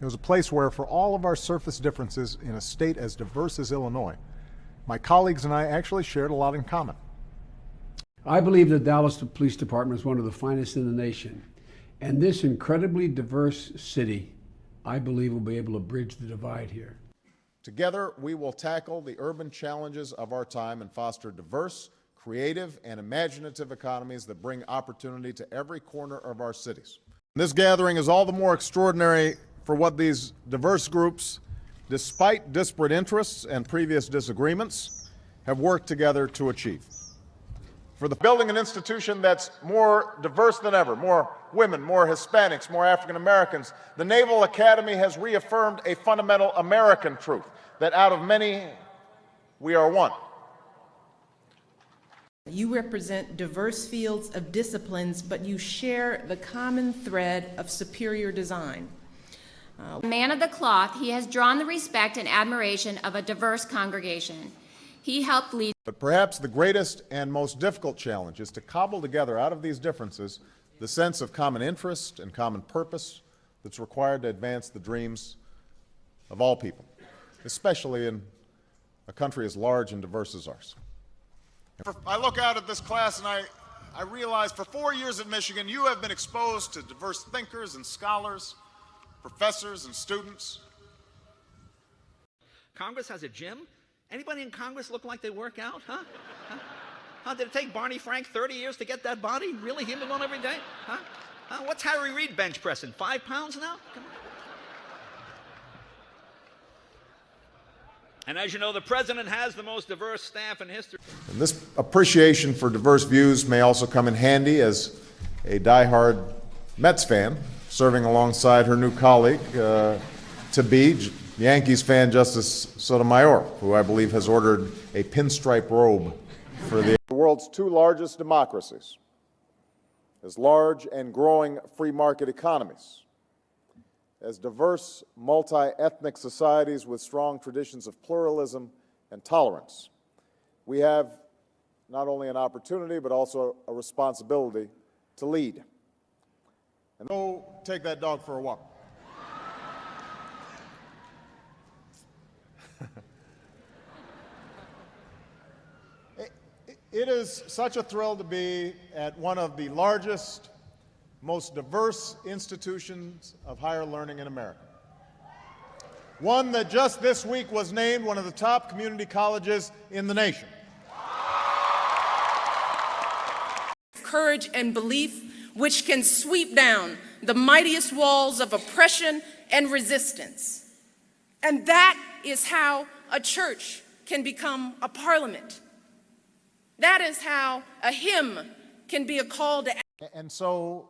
It was a place where, for all of our surface differences in a state as diverse as Illinois, my colleagues and I actually shared a lot in common. I believe the Dallas Police Department is one of the finest in the nation. And this incredibly diverse city, I believe, will be able to bridge the divide here. Together, we will tackle the urban challenges of our time and foster diverse, creative, and imaginative economies that bring opportunity to every corner of our cities. This gathering is all the more extraordinary for what these diverse groups, despite disparate interests and previous disagreements, have worked together to achieve. For building an institution that's more diverse than ever, more women, more Hispanics, more African Americans, the Naval Academy has reaffirmed a fundamental American truth, that out of many, we are one. You represent diverse fields of disciplines, but you share the common thread of superior design. Man of the cloth, he has drawn the respect and admiration of a diverse congregation. He helped lead. But perhaps the greatest and most difficult challenge is to cobble together out of these differences the sense of common interest and common purpose that's required to advance the dreams of all people, especially in a country as large and diverse as ours. I look out at this class and I realize for 4 years at Michigan, you have been exposed to diverse thinkers and scholars, professors and students. Congress has a gym? Anybody in Congress look like they work out, huh? How did it take Barney Frank 30 years to get that body? Really? He'd been going every day? What's Harry Reid bench pressing? 5 pounds now? Come on. And as you know, the president has the most diverse staff in history. And this appreciation for diverse views may also come in handy as a diehard Mets fan, serving alongside her new colleague, to-be Yankees fan Justice Sotomayor, who I believe has ordered a pinstripe robe for the world's 2 largest democracies, as large and growing free market economies, as diverse multi-ethnic societies with strong traditions of pluralism and tolerance. We have not only an opportunity, but also a responsibility to lead. And go take that dog for a walk. It is such a thrill to be at one of the largest, most diverse institutions of higher learning in America. One that just this week was named one of the top community colleges in the nation. Courage and belief which can sweep down the mightiest walls of oppression and resistance. And that is how a church can become a parliament. That is how a hymn can be a call to action. And so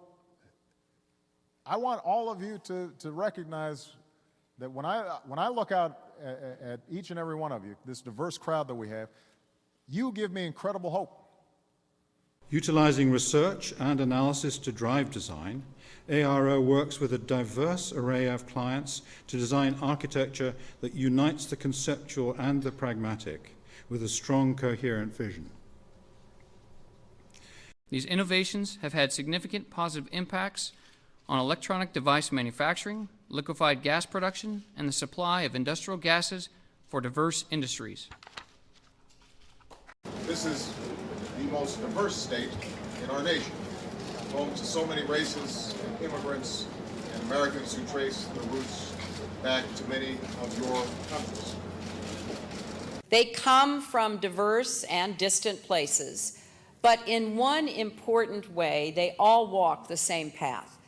I want all of you to recognize that when I look out at each and every one of you, this diverse crowd that we have, you give me incredible hope. Utilizing research and analysis to drive design, ARO works with a diverse array of clients to design architecture that unites the conceptual and the pragmatic with a strong, coherent vision. These innovations have had significant positive impacts on electronic device manufacturing, liquefied gas production, and the supply of industrial gases for diverse industries. This is the most diverse state in our nation, home to so many races and immigrants and Americans who trace their roots back to many of your countries. They come from diverse and distant places, but in one important way, they all walk the same path.